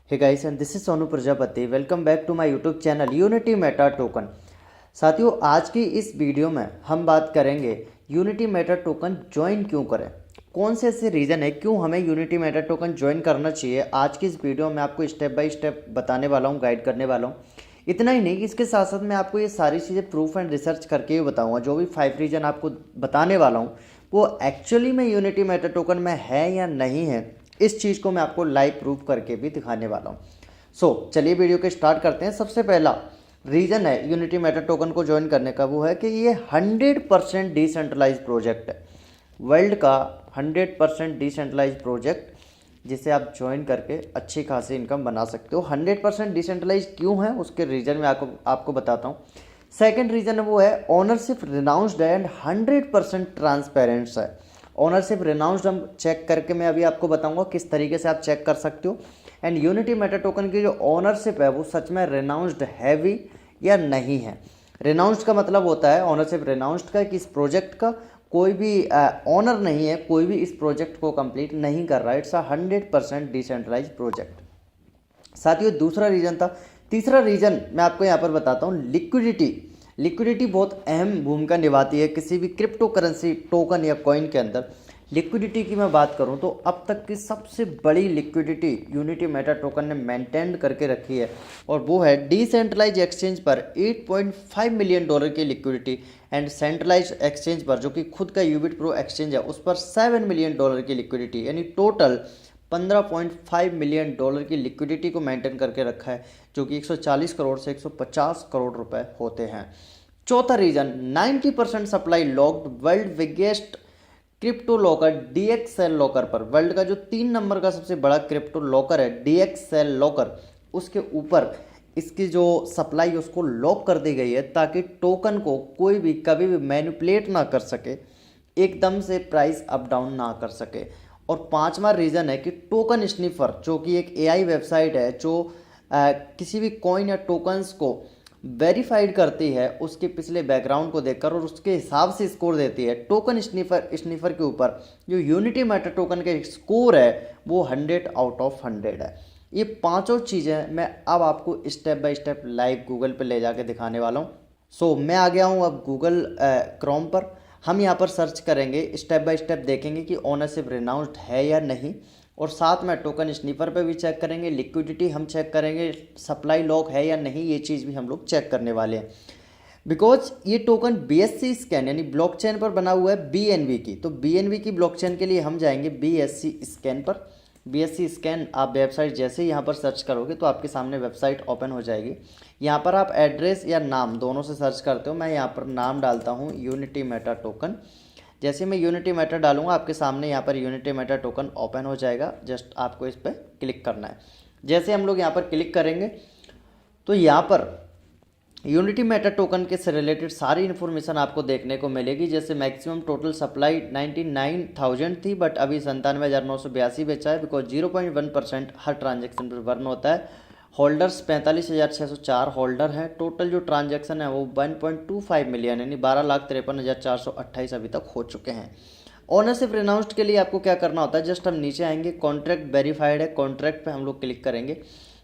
Hey guys and this is Sonu Prajapati. Welcome back to my YouTube channel unity meta token. साथियों, आज की इस video में हम बात करेंगे यूनिटी मेटा टोकन ज्वाइन क्यों करें, कौन से ऐसे रीज़न है क्यों हमें यूनिटी मेटा टोकन ज्वाइन करना चाहिए। आज की इस वीडियो में आपको स्टेप बाय स्टेप बताने वाला हूँ, गाइड करने वाला हूँ। इतना ही नहीं, इसके साथ साथ मैं आपको ये सारी चीज़ें प्रूफ एंड रिसर्च करके ही बताऊँगा। जो भी 5 रीज़न आपको बताने वाला हूँ वो एक्चुअली में यूनिटी मेटा टोकन में है या नहीं है, इस चीज़ को मैं आपको लाइव प्रूफ करके भी दिखाने वाला हूँ। चलिए वीडियो के स्टार्ट करते हैं। सबसे पहला रीज़न है यूनिटी मेटा टोकन को ज्वाइन करने का, वो है कि ये 100% डिसेंट्रलाइज प्रोजेक्ट है, वर्ल्ड का 100% डिसेंट्रलाइज प्रोजेक्ट, जिसे आप ज्वाइन करके अच्छी खासी इनकम बना सकते हो। 100% डिसेंट्रलाइज क्यों है उसके रीज़न में आपको बताता हूँ। सेकेंड रीज़न वो है ओनरशिप रिनाउंस्ड एंड 100% ट्रांसपेरेंट्स है। ओनरशिप रिनाउंस्ड हम चेक करके मैं अभी आपको बताऊंगा किस तरीके से आप चेक कर सकते हो। एंड यूनिटी मेटा टोकन की जो ओनरशिप है वो सच में रिनाउंस्ड है भी या नहीं है। रिनाउंस्ड का मतलब होता है, ओनरशिप रिनाउंस्ड का, कि इस प्रोजेक्ट का कोई भी ओनर नहीं है, कोई भी इस प्रोजेक्ट को कंप्लीट नहीं कर रहा है। It's 100% decentralise project. साथियों, दूसरा रीज़न था। तीसरा रीज़न मैं आपको यहाँ पर बताता हूँ, लिक्विडिटी। लिक्विडिटी बहुत अहम भूमिका निभाती है किसी भी क्रिप्टो करेंसी टोकन या कॉइन के अंदर। लिक्विडिटी की मैं बात करूं तो अब तक की सबसे बड़ी लिक्विडिटी यूनिटी मेटा टोकन ने मेंटेन करके रखी है, और वो है डिसेंट्रलाइज एक्सचेंज पर $8.5 मिलियन की लिक्विडिटी, एंड सेंट्रलाइज एक्सचेंज पर, जो कि खुद का यूबिट प्रो एक्सचेंज है, उस पर $7 मिलियन की लिक्विडिटी, यानी टोटल $15.5 मिलियन की लिक्विडिटी को मेंटेन करके रखा है, जो कि 140 करोड़ से 150 करोड़ रुपए होते हैं। चौथा reason, 90% supply locked world biggest crypto locker DXL locker पर। वर्ल्ड का जो 3 नंबर का सबसे बड़ा क्रिप्टो लॉकर है DXL लॉकर, उसके ऊपर इसकी जो सप्लाई उसको लॉक कर दी गई है, ताकि टोकन को कोई भी कभी भी मैनिपुलेट ना कर सके, एकदम से प्राइस अप डाउन ना कर सके। और पांचवा रीज़न है कि टोकन स्निफर, जो कि एक AI वेबसाइट है जो किसी भी कॉइन या टोकन्स को वेरीफाइड करती है उसके पिछले बैकग्राउंड को देखकर, और उसके हिसाब से स्कोर देती है। टोकन स्निफर के ऊपर जो यूनिटी मेटा टोकन के स्कोर है वो 100 आउट ऑफ 100 है। ये पांचों चीज़ें मैं अब आपको step by step live Google पे ले जाके दिखाने वाला हूँ। मैं आ गया हूँ अब गूगल क्रोम पर। हम यहाँ पर सर्च करेंगे, स्टेप बाय स्टेप देखेंगे कि ओनरशिप रिनाउंस्ड है या नहीं, और साथ में टोकन स्नीपर पे भी चेक करेंगे, लिक्विडिटी हम चेक करेंगे, सप्लाई लॉक है या नहीं, ये चीज़ भी हम लोग चेक करने वाले हैं। बिकॉज ये टोकन BSC स्कैन यानी ब्लॉकचेन पर बना हुआ है BNB की, तो BNB की ब्लॉकचेन के लिए हम जाएंगे BSC स्कैन पर। BSC स्कैन आप वेबसाइट जैसे ही यहाँ पर सर्च करोगे तो आपके सामने वेबसाइट ओपन हो जाएगी। यहाँ पर आप एड्रेस या नाम दोनों से सर्च करते हो। मैं यहाँ पर नाम डालता हूँ यूनिटी मेटा टोकन। जैसे मैं यूनिटी मेटा डालूंगा आपके सामने यहाँ पर यूनिटी मेटा टोकन ओपन हो जाएगा। जस्ट आपको इस पर क्लिक करना है। जैसे हम लोग यहाँ पर क्लिक करेंगे तो यहाँ पर यूनिटी मेटा टोकन के से रिलेटेड सारी इन्फॉर्मेशन आपको देखने को मिलेगी। जैसे मैक्सिमम टोटल सप्लाई 99,000 थी, बट अभी 97,982 बेचा है, बिकॉज 0.1% हर ट्रांजेक्शन पर बर्न होता है। होल्डर्स 45,604 होल्डर हैं। टोटल जो ट्रांजैक्शन है वो 1.25 मिलियन यानी 12,53,428 अभी तक हो चुके हैं। ओनरशिप रिनाउंस्ड के लिए आपको क्या करना होता है, जस्ट हम नीचे आएंगे, कॉन्ट्रैक्ट वेरीफाइड है, कॉन्ट्रैक्ट पे हम लोग क्लिक करेंगे।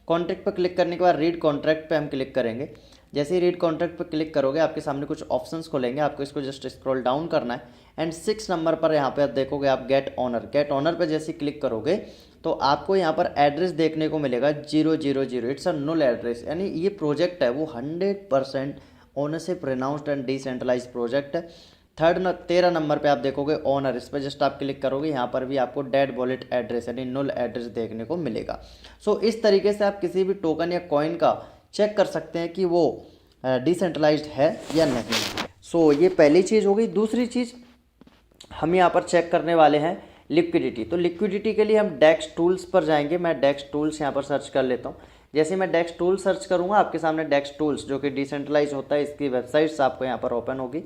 कॉन्ट्रैक्ट पर क्लिक करने के बाद रीड कॉन्ट्रैक्ट पे हम क्लिक करेंगे। जैसे ही रीड कॉन्ट्रैक्ट पर क्लिक करोगे आपके सामने कुछ ऑप्शंस खोलेंगे, आपको इसको जस्ट स्क्रॉल डाउन करना है, एंड 6 नंबर पर यहाँ पे आप देखोगे आप गेट ऑनर पे जैसे क्लिक करोगे तो आपको यहाँ पर एड्रेस देखने को मिलेगा 000। इट्स अ नुल एड्रेस, यानी ये प्रोजेक्ट है वो 100% ownership renounced and decentralise project है। 13 नंबर पे आप देखोगे ऑनर, इस पर जस्ट आप क्लिक करोगे, यहाँ पर भी आपको डेड वॉलेट एड्रेस यानी नुल एड्रेस देखने को मिलेगा। इस तरीके से आप किसी भी टोकन या कॉइन का चेक कर सकते हैं कि वो डिसेंट्रलाइज्ड है या नहीं। ये पहली चीज़ हो गई। दूसरी चीज़ हम यहाँ पर चेक करने वाले हैं लिक्विडिटी। तो लिक्विडिटी के लिए हम डेक्स टूल्स पर जाएंगे। मैं डेक्स टूल्स यहाँ पर सर्च कर लेता हूँ। जैसे मैं डेक्स टूल्स सर्च करूँगा आपके सामने डेक्स टूल्स, जो कि डिसेंट्रलाइज होता है, इसकी वेबसाइट्स आपको यहाँ पर ओपन होगी।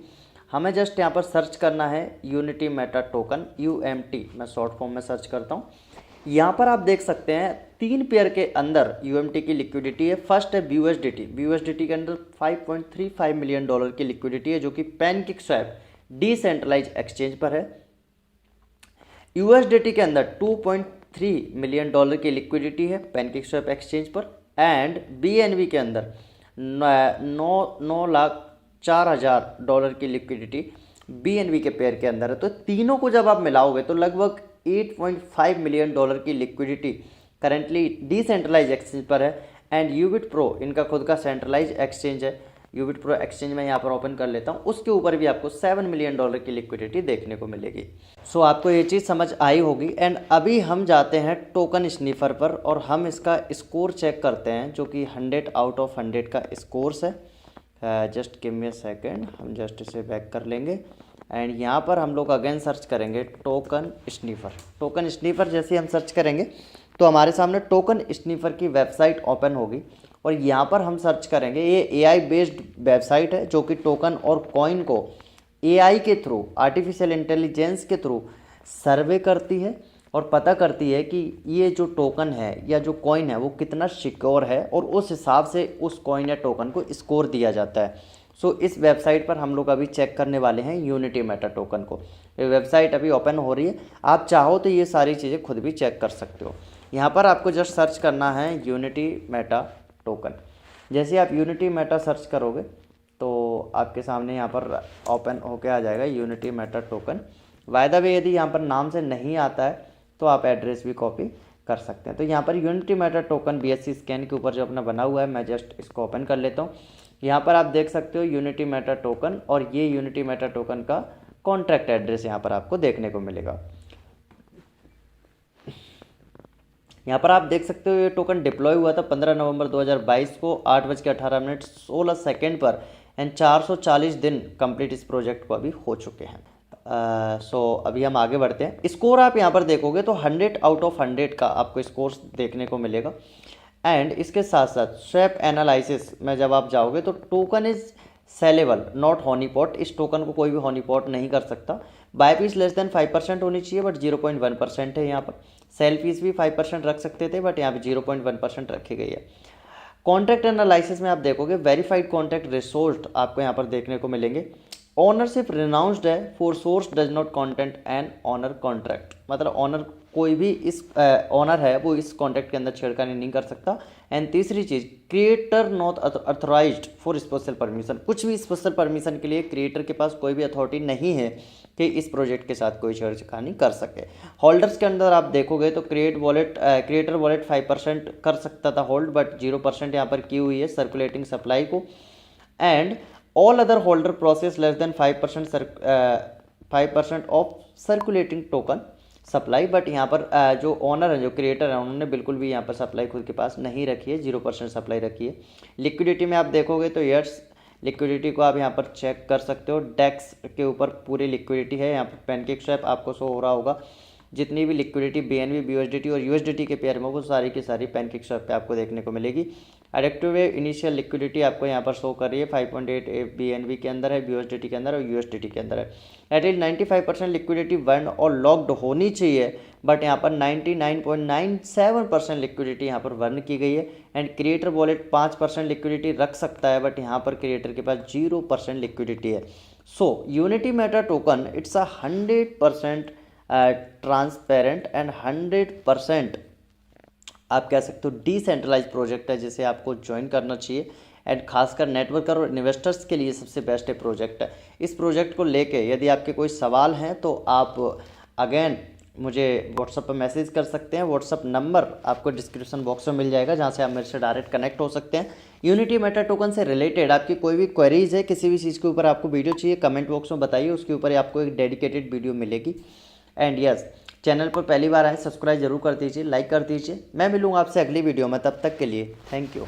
हमें जस्ट यहाँ पर सर्च करना है यूनिटी मेटा टोकन, UMT, मैं शॉर्ट फॉर्म में सर्च करता हूँ। यहाँ पर आप देख सकते हैं 3 पेयर के अंदर UMT की लिक्विडिटी है। फर्स्ट है BUSDT के अंदर $5.35 मिलियन की लिक्विडिटी है, जो कि PancakeSwap डिसेंट्रलाइज एक्सचेंज पर है। USDT के अंदर $1.3 million की लिक्विडिटी है पैनकेकस्वैप एक्सचेंज पर। एंड BNB के अंदर 9,04,000 की लिक्विडिटी BNB के पेयर के अंदर है। तो तीनों को जब आप मिलाओगे तो लगभग $8.5 million की लिक्विडिटी करेंटली डिसेंट्रलाइज एक्सचेंज पर है। एंड यूबिट प्रो इनका खुद का सेंट्रलाइज एक्सचेंज है। यूबिट प्रो एक्सचेंज में यहाँ पर ओपन कर लेता हूँ, उसके ऊपर भी आपको $7 million की लिक्विडिटी देखने को मिलेगी। सो आपको ये चीज़ समझ आई होगी। एंड अभी हम जाते हैं टोकन स्नीफर पर और हम इसका स्कोर चेक करते हैं, जो कि 100 आउट ऑफ 100 का स्कोर्स है। Just give me a second, हम जस्ट इसे बैक कर लेंगे। एंड यहाँ पर हम लोग अगेन सर्च करेंगे टोकन स्नीफर। टोकन स्नीफर जैसे हम सर्च करेंगे तो हमारे सामने टोकन स्नीफर की वेबसाइट ओपन होगी और यहाँ पर हम सर्च करेंगे। ये AI बेस्ड वेबसाइट है जो कि टोकन और कॉइन को AI के थ्रू, आर्टिफिशियल इंटेलिजेंस के थ्रू सर्वे करती है और पता करती है कि ये जो टोकन है या जो कॉइन है वो कितना सिक्योर है और उस हिसाब से उस कॉइन या टोकन को स्कोर दिया जाता है। सो इस वेबसाइट पर हम लोग अभी चेक करने वाले हैं यूनिटी मेटा टोकन को। ये वेबसाइट अभी ओपन हो रही है, आप चाहो तो ये सारी चीज़ें खुद भी चेक कर सकते हो। यहाँ पर आपको जस्ट सर्च करना है यूनिटी मेटा टोकन। जैसे आप यूनिटी मेटा सर्च करोगे तो आपके सामने यहाँ पर ओपन होके आ जाएगा unity meta token. By the way यदि यहाँ पर नाम से नहीं आता है तो आप एड्रेस भी कॉपी कर सकते हैं। तो यहाँ पर unity meta token BSC scan के ऊपर जो अपना बना हुआ है, मैं जस्ट इसको ओपन कर लेता हूँ। यहाँ पर आप देख सकते हो यूनिटी मेटा टोकन, और ये यूनिटी मेटा टोकन का कॉन्ट्रैक्ट एड्रेस यहाँ पर आपको देखने को मिलेगा। यहाँ पर आप देख सकते हो ये टोकन डिप्लॉय हुआ था 15 नवंबर 2022 को 8:18 पर। एंड 440 दिन कंप्लीट इस प्रोजेक्ट को अभी हो चुके हैं। सो अभी हम आगे बढ़ते हैं। स्कोर आप यहाँ पर देखोगे तो 100 आउट ऑफ 100 का आपको स्कोर देखने को मिलेगा। एंड इसके साथ साथ स्वैप एनालिसिस में जब आप जाओगे तो टोकन इज सेलेबल नॉट हॉनीपॉट। इस टोकन को कोई भी हॉनीपॉट नहीं कर सकता। बाय फीस लेस देन 5% होनी चाहिए, बट 0.1% है यहाँ पर। सेल फीस भी 5% रख सकते थे, बट यहाँ पे 0.1% रखी गई है। कॉन्ट्रैक्ट एनालिसिस में आप देखोगे वेरीफाइड कॉन्ट्रैक्ट रिसोर्स आपको यहाँ पर देखने को मिलेंगे। ऑनरशिप रिनाउंस्ड है for source does not content and owner contract, मतलब ऑनर कोई भी इस ऑनर है वो इस कॉन्ट्रैक्ट के अंदर छेड़खानी नहीं कर सकता। एंड तीसरी चीज़, creator not authorised for special permission. कुछ भी स्पेशल परमिशन के लिए क्रिएटर के पास कोई भी अथॉरिटी नहीं है कि इस प्रोजेक्ट के साथ कोई छेड़खानी कर सके। होल्डर्स के अंदर आप देखोगे तो क्रिएटर वॉलेट 5% कर सकता था होल्ड, बट 0% यहाँ पर की हुई है सर्कुलेटिंग सप्लाई को। And all other holder process less than 5% of circulating token supply, but यहाँ पर जो ऑनर है, जो क्रिएटर है, उन्होंने बिल्कुल भी यहाँ पर सप्लाई खुद के पास नहीं रखी है, 0% सप्लाई रखी है। लिक्विडिटी में आप देखोगे तो यस, लिक्विडिटी को आप यहाँ पर चेक कर सकते हो। डेक्स के ऊपर पूरी लिक्विडिटी है। यहाँ पर पैनकेकस्वैप आपको शो हो रहा होगा, जितनी भी लिक्विडिटी BNB, BUSDT और USDT के पेयर में वो सारी की सारी पैनकेकस्वैप पे आपको देखने को मिलेगी। एडिक्टिव इनिशियल लिक्विडिटी आपको यहाँ पर शो कर रही है 5.8 BNB के अंदर है, BUSDT के अंदर और USDT के अंदर है। एटलीस्ट 95% लिक्विडिटी बर्न और लॉक्ड होनी चाहिए, बट यहाँ पर 99.97% लिक्विडिटी यहाँ पर बर्न की गई है। एंड क्रिएटर वॉलेट 5% लिक्विडिटी रख सकता है, बट यहाँ पर क्रिएटर के पास 0% लिक्विडिटी है। So Unity meta token it's a 100% transparent and 100% आप कह सकते हो डिसेंट्रलाइज प्रोजेक्ट है, जिसे आपको ज्वाइन करना चाहिए। एंड खासकर नेटवर्कर और इन्वेस्टर्स के लिए सबसे बेस्ट प्रोजेक्ट है। इस प्रोजेक्ट को लेके यदि आपके कोई सवाल हैं तो आप अगेन मुझे व्हाट्सएप पर मैसेज कर सकते हैं। व्हाट्सएप नंबर आपको डिस्क्रिप्शन बॉक्स में मिल जाएगा, जहाँ से आप मेरे से डायरेक्ट कनेक्ट हो सकते हैं। यूनिटी मेटा टोकन से रिलेटेड आपकी कोई भी क्वेरीज है, किसी भी चीज़ के ऊपर आपको वीडियो चाहिए, कमेंट बॉक्स में बताइए, उसके ऊपर आपको एक डेडिकेटेड वीडियो मिलेगी। एंड यस, चैनल पर पहली बार आए सब्सक्राइब जरूर कर दीजिए, लाइक कर दीजिए। मैं मिलूंगा आपसे अगली वीडियो में, तब तक के लिए थैंक यू।